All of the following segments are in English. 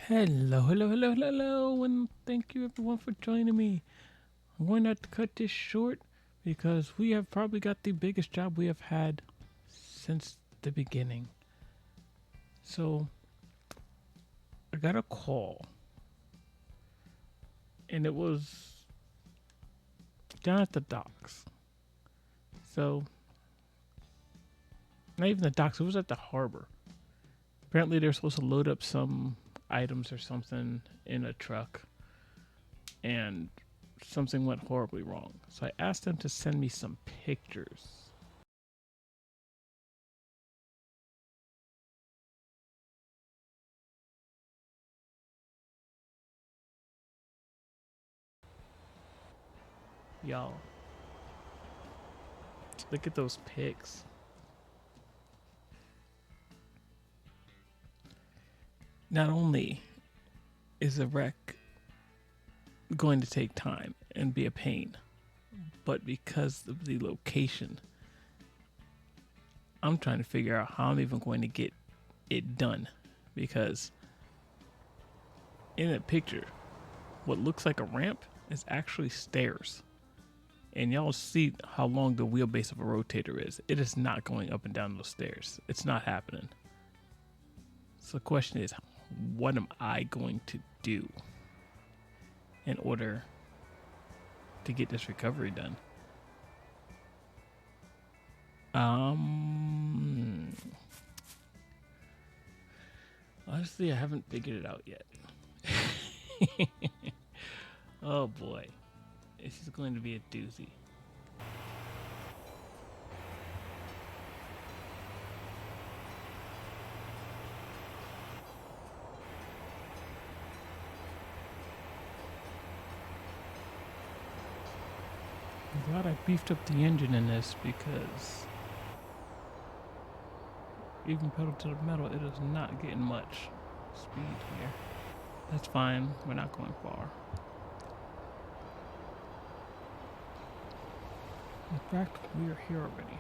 Hello, and thank you everyone for joining me. I'm going to have to cut this short because we have probably got the biggest job we have had since the beginning. So, I got a call, and it was down at the docks. So, not even the docks, it was at the harbor. Apparently, they're supposed to load up some items or something in a truck, and something went horribly wrong. So, I asked them to send me some pictures. Y'all, look at those pics. Not only is the wreck going to take time and be a pain, but because of the location, I'm trying to figure out how I'm even going to get it done. Because in that picture, what looks like a ramp is actually stairs. And y'all see how long the wheelbase of a rotator is. It is not going up and down those stairs. It's not happening. So the question is, what am I going to do in order to get this recovery done? Um, Honestly, I haven't figured it out yet. Oh boy, this is going to be a doozy. I'm glad I beefed up the engine in this because even pedal to the metal, it is not getting much speed here. That's fine, we're not going far. In fact, we are here already.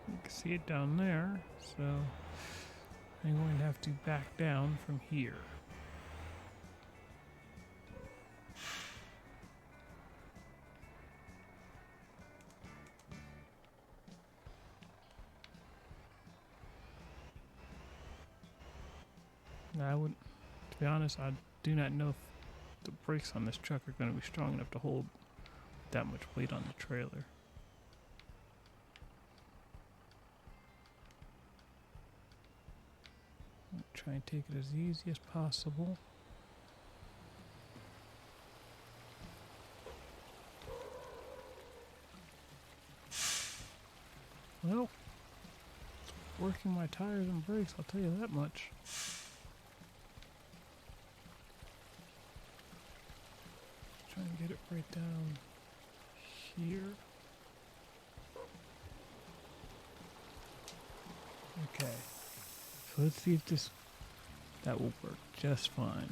You can see it down there, so I'm going to have to back down from here. I would, to be honest, I do not know if the brakes on this truck are going to be strong enough to hold that much weight on the trailer. I'll try and take it as easy as possible. Well, working my tires and brakes, I'll tell you that much. Try and get it right down here. Okay. So let's see if that will work just fine.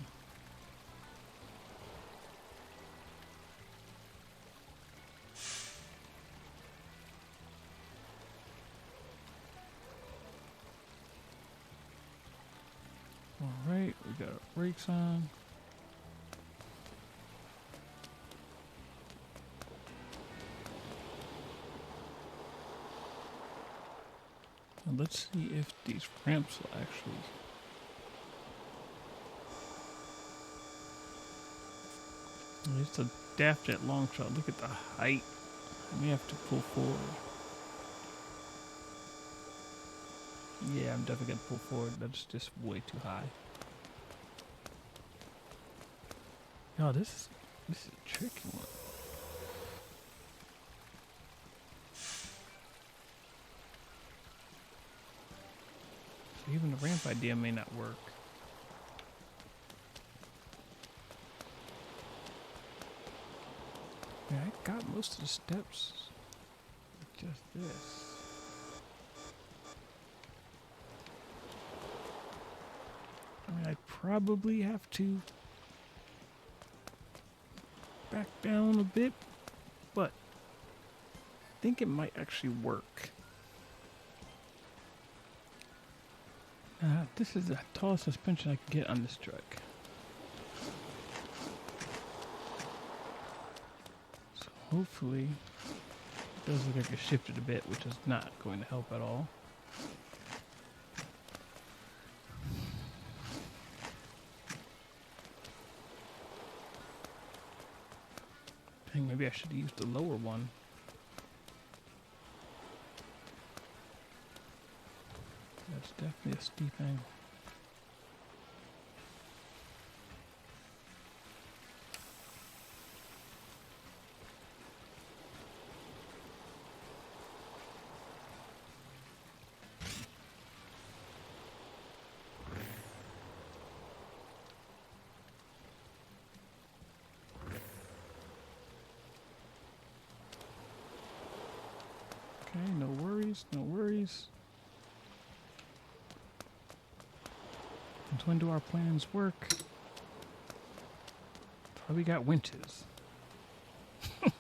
Alright, we got our brakes on. And let's see if these ramps will actually... It's a daft jet long shot. Look at the height. I may have to pull forward. Yeah, I'm definitely gonna pull forward. That's just way too high. No, this is a tricky one. So even the ramp idea may not work. Yeah, I got most of the steps. Just this. I mean, I'd probably have to back down a bit, but I think it might actually work. This is the tallest suspension I can get on this truck. So hopefully, it does look like it shifted a bit, which is not going to help at all. Dang, maybe I should have used the lower one. That's definitely a steep angle. Okay, no worries, no worries. And when do our plans work? Probably got winches. Okay.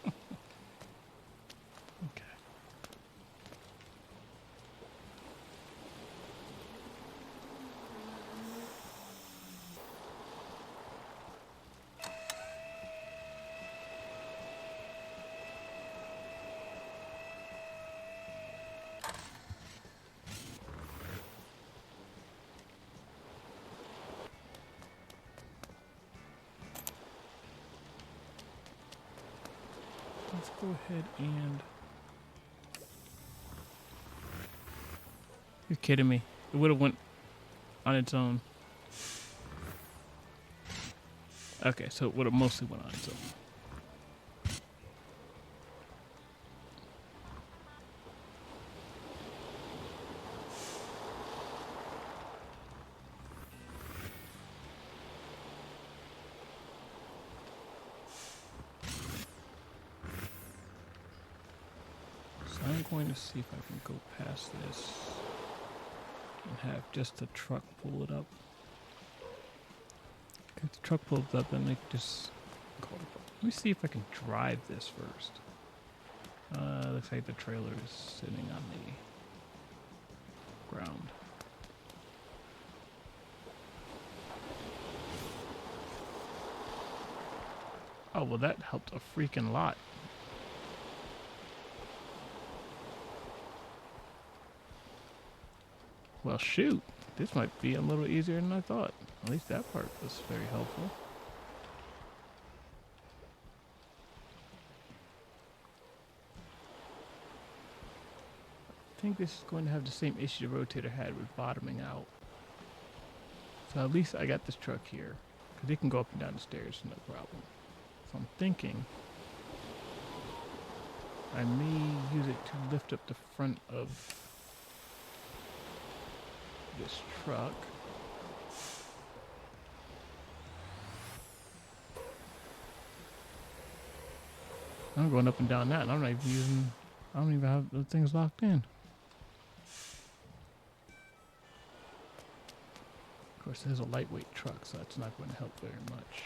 Let's go ahead and... You're kidding me. It would have went on its own. Okay, so it would have mostly went on its own. So I'm going to see if I can go past this and have just the truck pull it up. If the truck pulls up, then they can just call it. Let me see if I can drive this first. Looks like the trailer is sitting on the ground. Oh, well, that helped a freaking lot. Well, shoot. This might be a little easier than I thought. At least that part was very helpful. I think this is going to have the same issue the rotator had with bottoming out. So at least I got this truck here, because it can go up and down the stairs, no problem. So I'm thinking I may use it to lift up the front of this truck. I'm going up and down that, and I'm not even using, I don't even have the things locked in. Of course, this is a lightweight truck, so that's not going to help very much.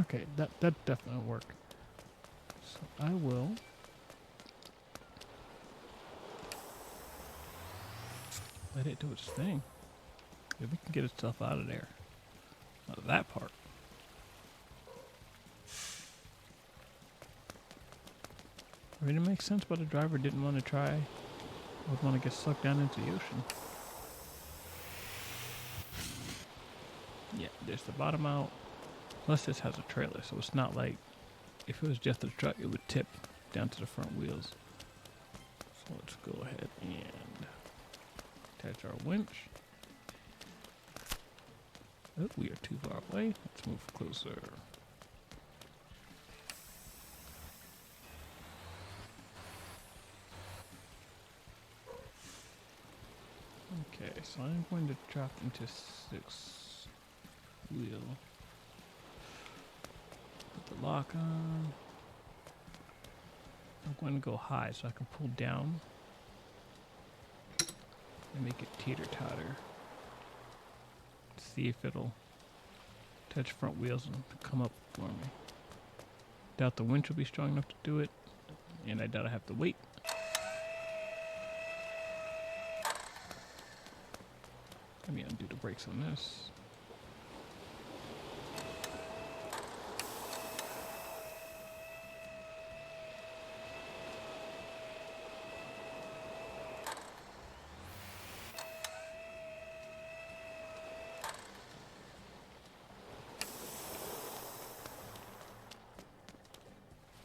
Okay, that definitely work. So I will let it do its thing. If we can get itself out of there. Out of that part. I mean, it makes sense why the driver didn't want to try. Would want to get sucked down into the ocean. Yeah, there's the bottom out. Plus this has a trailer, so it's not like if it was just a truck, it would tip down to the front wheels. So let's go ahead and attach our winch. Oh, we are too far away. Let's move closer. Okay, so I'm going to drop into 6 wheel. Put the lock on. I'm going to go high so I can pull down and make it teeter-totter. See if it'll touch front wheels and come up for me. Doubt the winch will be strong enough to do it, and I doubt I have to wait. Let me undo the brakes on this.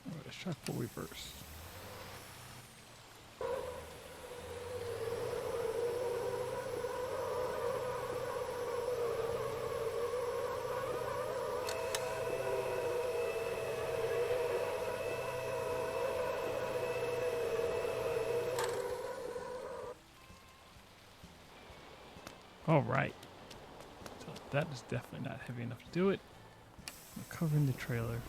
Alright, let's try full reverse. Alright. So that is definitely not heavy enough to do it. I'm covering the trailer.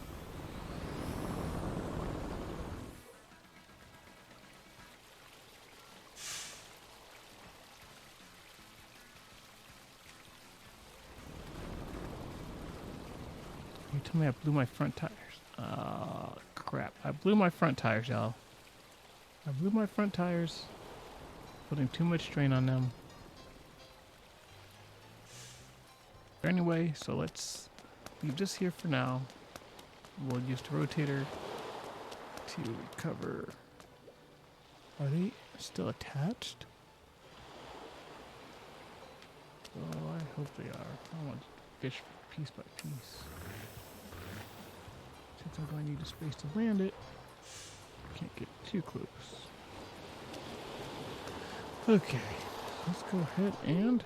You told me I blew my front tires. Crap. I blew my front tires, y'all. I blew my front tires. Putting too much strain on them. Anyway, so let's leave this here for now. We'll use the rotator to recover. Are they still attached? Oh, I hope they are. I want to fish piece by piece. Since I'm going to need a space to land it, can't get too close. Okay, let's go ahead and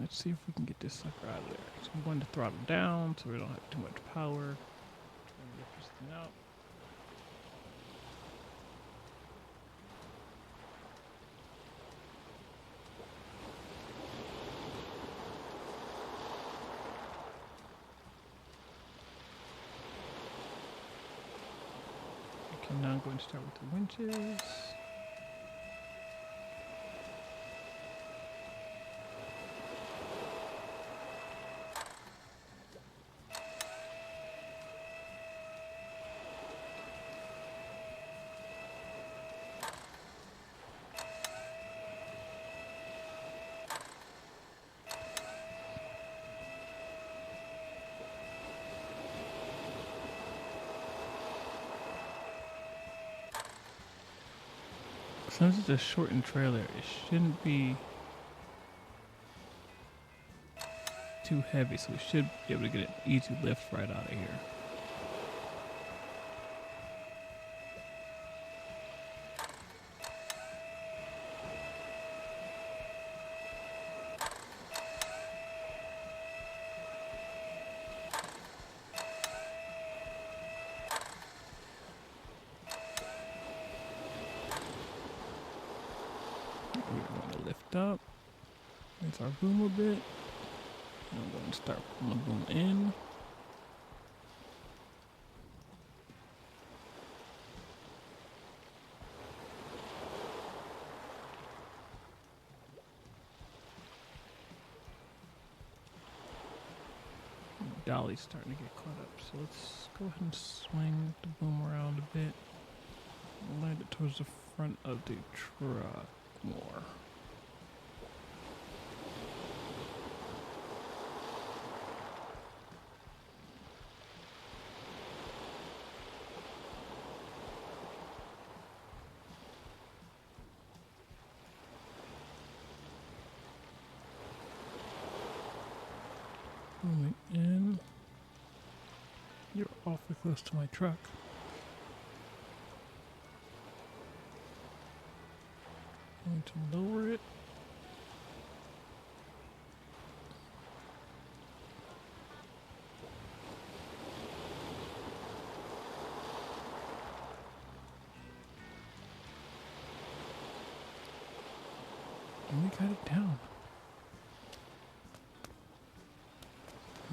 let's see if we can get this sucker out of there. So I'm going to throttle down so we don't have too much power. Get this thing out. Okay, now I'm going to start with the winches. Since it's a shortened trailer, it shouldn't be too heavy, so we should be able to get an easy lift right out of here. up. Raise our boom a bit. And I'm going to start pulling the boom in. Dolly's starting to get caught up, so let's go ahead and swing the boom around a bit. Land it towards the front of the truck more. Booming in. You're awfully close to my truck. Going to lower it. And we got it down.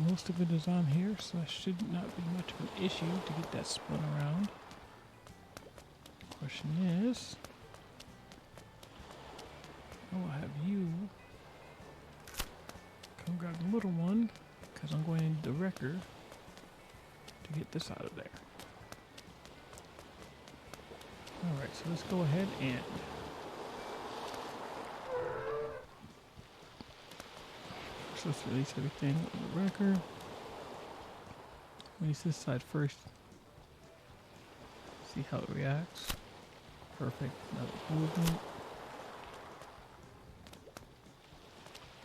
Most of it is on here, so that should not be much of an issue to get that spun around. Question is, I will have you come grab the little one, because I'm going to need the wrecker to get this out of there. Alright, so let's go ahead and let's release everything on the wrecker. Release this side first. See how it reacts. Perfect. Another movement.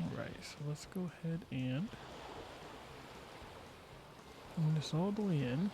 Alright, so let's go ahead and bring this all the way in.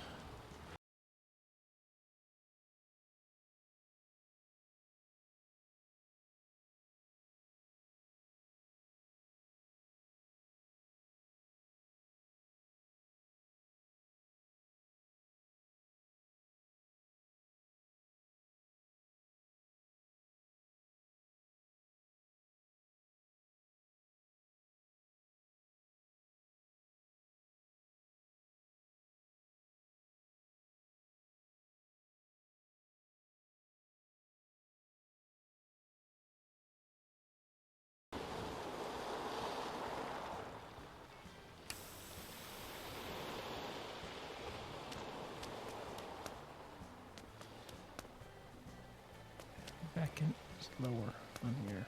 Back in is lower on here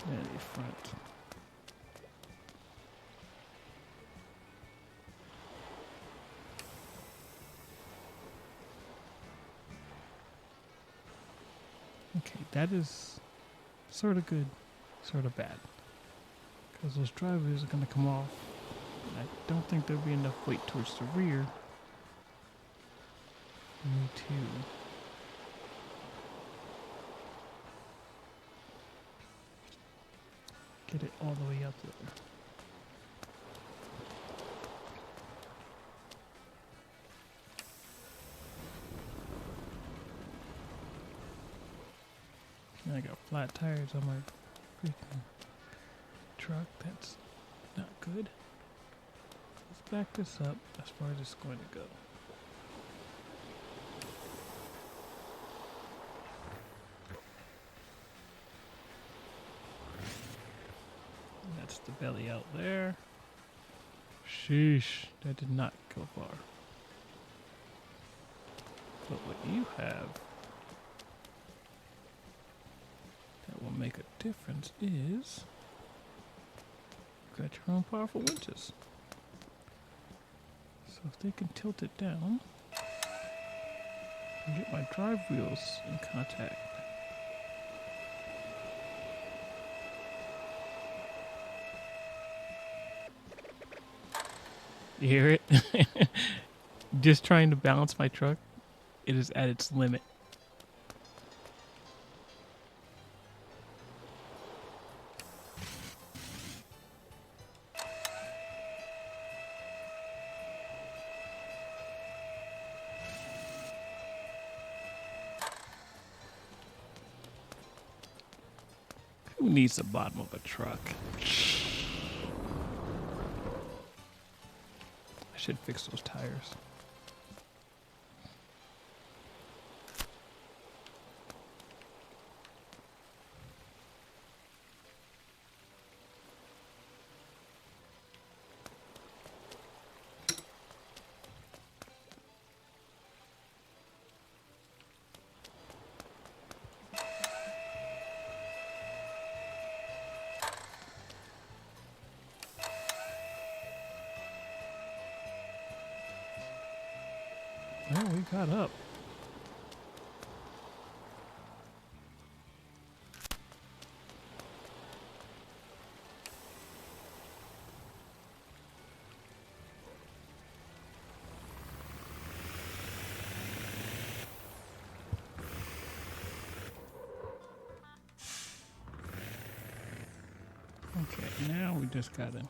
than the front. Okay, that is sort of good, sort of bad. Because those drivers are going to come off. And I don't think there'll be enough weight towards the rear. Me too. Get it all the way up there. And I got flat tires on my freaking truck. That's not good. Let's back this up as far as it's going to go. That's the belly out there. Sheesh, that did not go far. But what you have that will make a difference is you've got your own powerful winches. So if they can tilt it down and get my drive wheels in contact. You hear it? Just trying to balance my truck, it is at its limit. Who needs the bottom of a truck? I should fix those tires. Well, we got up. Okay, now we just gotta...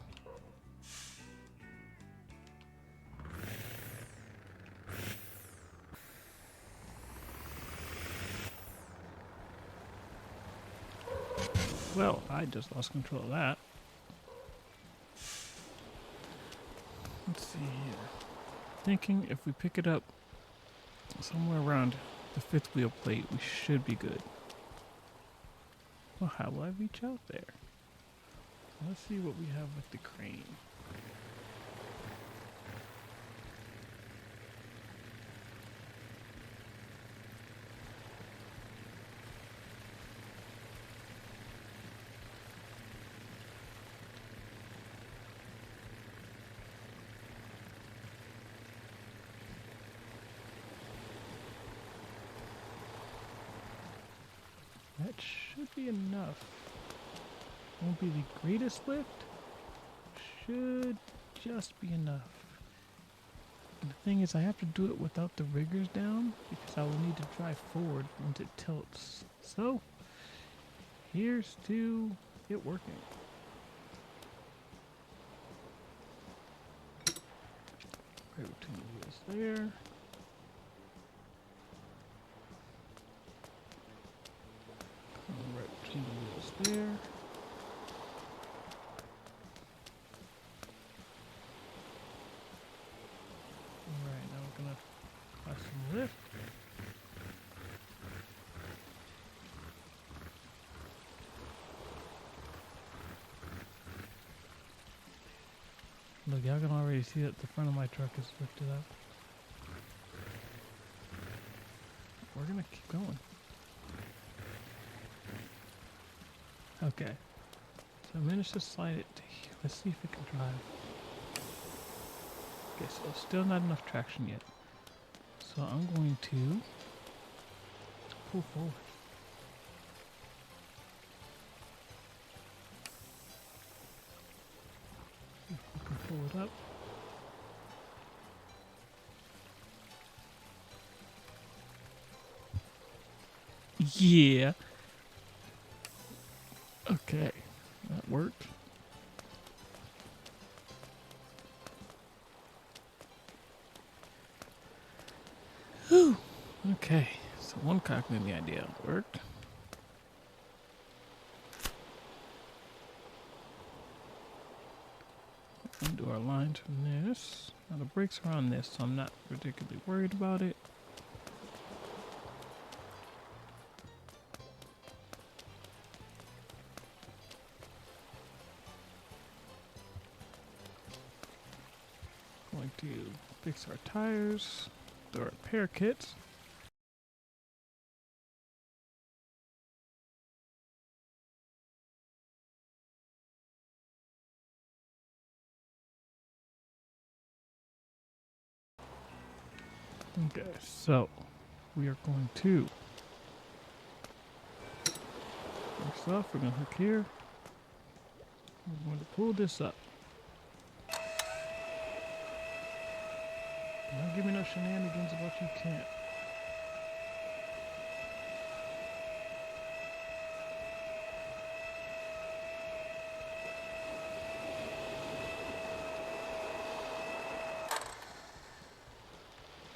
Well, I just lost control of that. Let's see here. Thinking if we pick it up somewhere around the 5th wheel plate, we should be good. Well, how will I reach out there? Let's see what we have with the crane. That should be enough. Won't be the greatest lift. Should just be enough. And the thing is, I have to do it without the riggers down because I will need to drive forward once it tilts. So, here's to it working. Right between the wheels there. Right between the wheels there. Alright, now we're gonna apply some lift. Look, y'all can already see that the front of my truck is lifted up. We're gonna keep going. Okay. So I managed to slide it to here. Let's see if it can drive. Okay, so still not enough traction yet. So I'm going to pull forward. See if we can pull it up. Yeah. Okay, that worked. Whew. Okay, so one cock made the idea worked. Undo our lines from this. Now the brakes are on this, so I'm not particularly worried about it. Going to fix our tires, do our repair kits. Okay, so we are going to first off, we're going to hook here. We're going to pull this up. Don't give me no shenanigans about you can't.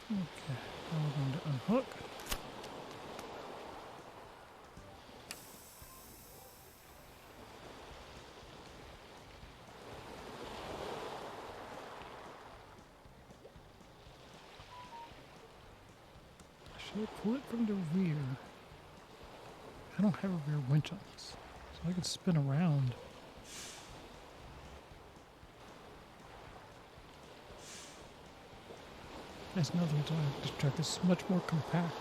Okay, now we're going to unhook. So pull it from the rear. I don't have a rear winch on this, so I can spin around. That's another reason I like this truck. It's much more compact.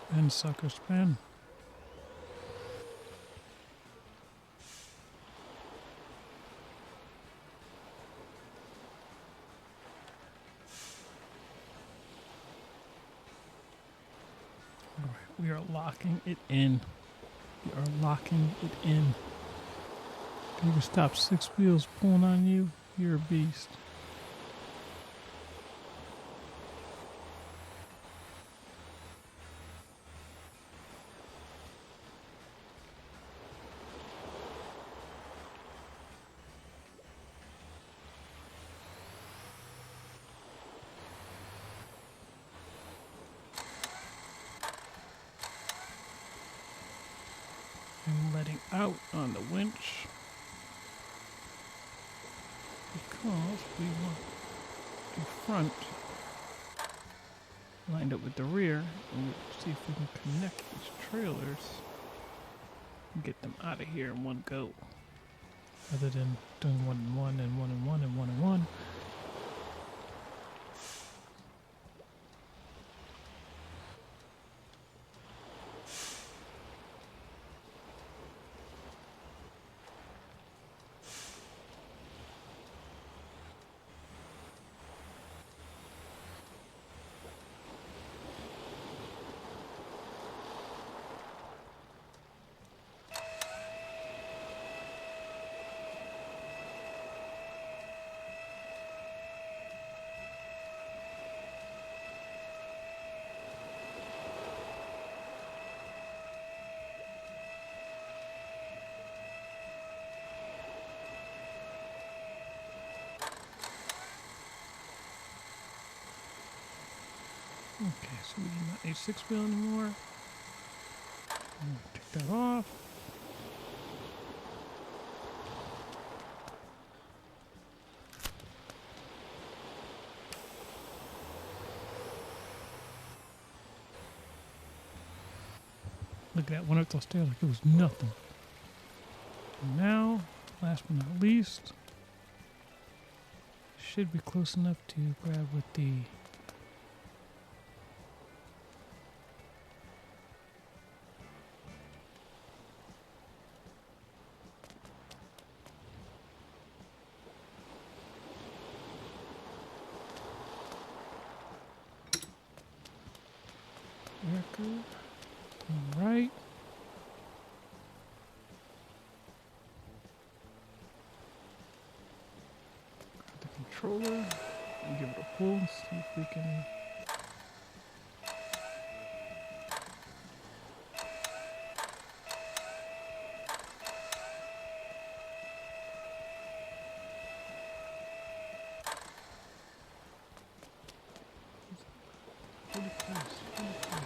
Spin, sucker, spin. All right, we are locking it in. We are locking it in. You can stop 6 wheels pulling on you. You're a beast. And letting out on the winch because we want the front lined up with the rear, and we'll see if we can connect these trailers and get them out of here in one go, rather than doing 1 and 1 and 1 and 1 and 1 and 1. Okay, so we do not need 6 wheel anymore. Take that off. Look at that, went up those stairs like it was nothing. And now, last but not least, should be close enough to grab with the record. All right. Grab the controller and give it a pull and see if we can. Pretty close, pretty close.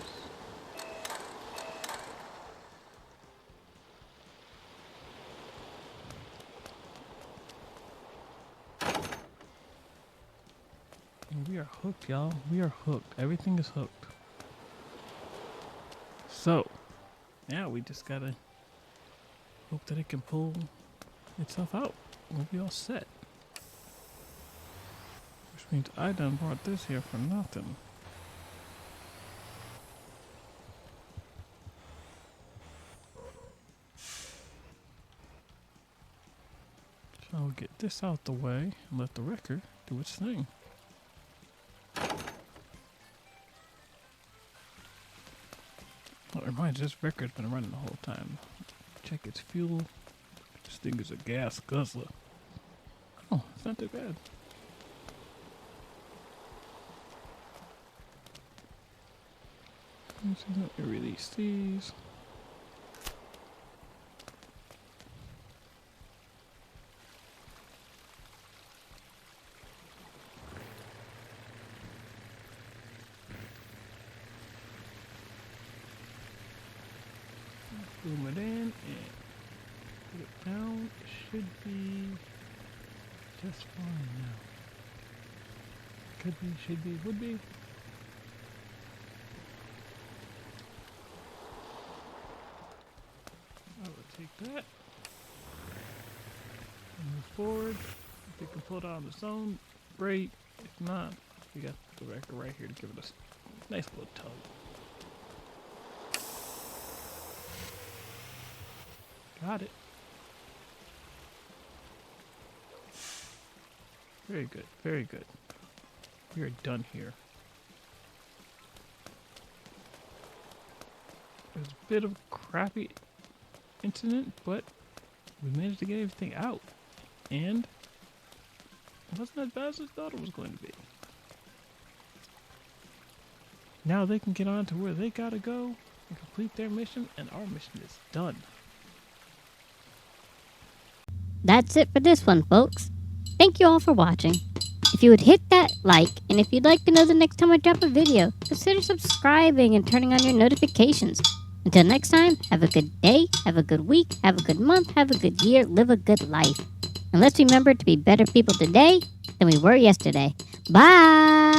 And we are hooked, y'all. We are hooked. Everything is hooked. So, now we just gotta hope that it can pull itself out. We'll be all set. Which means I done brought this here for nothing. So I'll get this out the way and let the wrecker do its thing. Nice, this record's been running the whole time. Check its fuel. This thing is a gas guzzler. Oh, it's not too bad. Let me release these. Boom it in and put it down. It should be just fine now. Could be, should be, would be. I will take that. Move forward. If it can pull it out on its own, great. If not, we got the record right here to give it a nice little tug. Got it. Very good, very good. We are done here. It was a bit of a crappy incident, but we managed to get everything out. And it wasn't as bad as I thought it was going to be. Now they can get on to where they gotta go and complete their mission, and our mission is done. That's it for this one, folks. Thank you all for watching. If you would hit that like, and if you'd like to know the next time I drop a video, consider subscribing and turning on your notifications. Until next time, have a good day, have a good week, have a good month, have a good year, live a good life. And let's remember to be better people today than we were yesterday. Bye!